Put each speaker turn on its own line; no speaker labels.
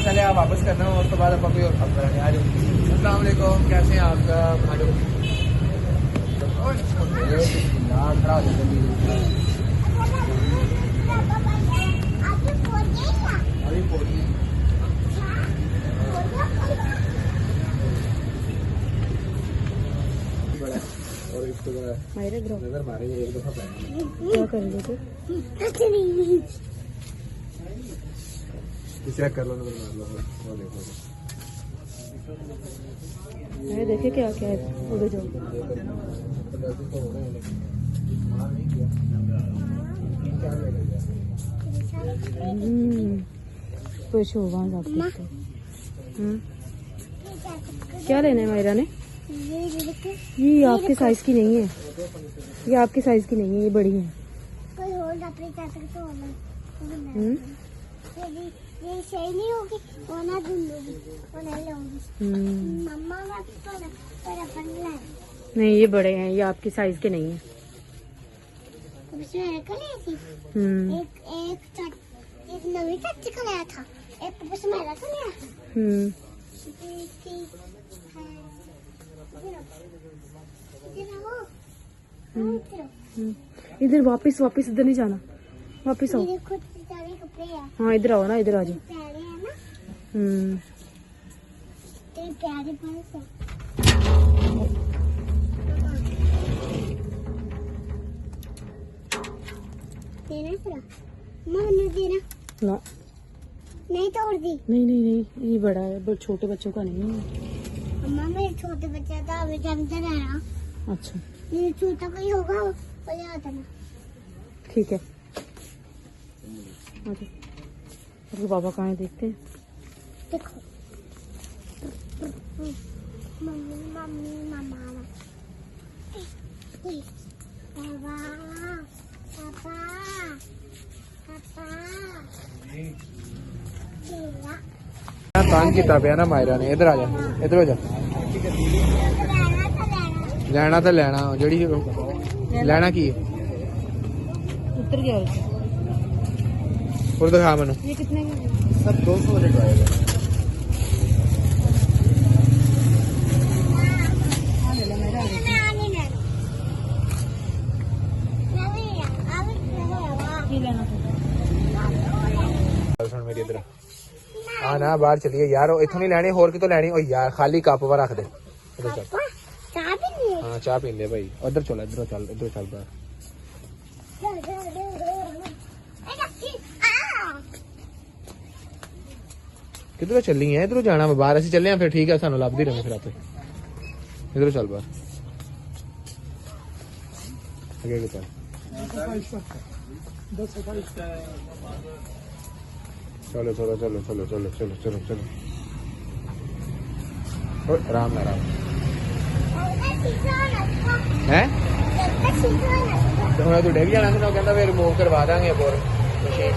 पहले आप वापस करना और उसके बाद आप कोई और काम करेंगे। आ जाओ। अस्सलाम वालेकुम, कैसे हैं आपका? आ जाओ। खड़ा हो जाओ। अभी पहुंची और इसको नजर मारेंगे एक दफा क्या कर लेते चेक कर लो, नजर मार लो और देखो।
अरे देखे क्या क्या है उधर जाओ। कुछ हो वहाँ जा सकते। क्या लेना है मायरा ने? ये आपके साइज की नहीं है, ये आपके साइज की नहीं है, ये बड़ी है।
ये सही नहीं होगी, वो ना दूंगी, वो नहीं लूंगी। मम्मा मैं पर अपन लाए।
नहीं ये बड़े हैं, ये आपकी साइज के नहीं है।
उसमें कल थी एक नवी चाची का लाया था, एक बस मेरा का लाया था।
इधर वापस इधर नहीं जाना, वापस आओ।
कपड़े हैं।
हाँ इधर आओ ना, इधर आ जाओ।
प्यारे है ना, तेरे प्यारे पर्स है। देना फिर मैंने देना
ना
नहीं तोड़ दी।
नहीं ये बड़ा है, बट छोटे बच्चों का नहीं है।
अम्मा मेरे छोटे बच्चा था, अभी जमते रहना।
अच्छा
ये छोटा कोई होगा वो ले आता ना।
ठीक है अरे बाबा कहाँ है देखते हैं।
देखो मम्मी मम्मी मम्मा पापा पापा पापा
तंग किया पे ना मायरा ने। इधर आ जा, इधर हो जा। लेना तो लेना जड़ी लेना की
उतर गया
और दिखा मैनू।
ये कितने का?
सब 200 वाले का आएगा। मेरी इधर हाँ ना बाहर चलिए यार, इथों नहीं लैनी, होर कितों लैनी? ओ यार खाली कप वा रख दे। इधर चल। हाँ चाह पी ले भाई। उधर चल, इधर चल, इधर चल बाहर। किधर चली है? इधर जाना बाहर, असं चले फिर ठीक है, सानू लभदी रहे फिर आपे। इधर चल बाहर, आगे चल। चलो चलो चलो चलो चलो चलो चलो चलो आराम आराम है। तो हम तू डिग जाना कहता फिर रिमूव करवा देंगे बोर मशीन।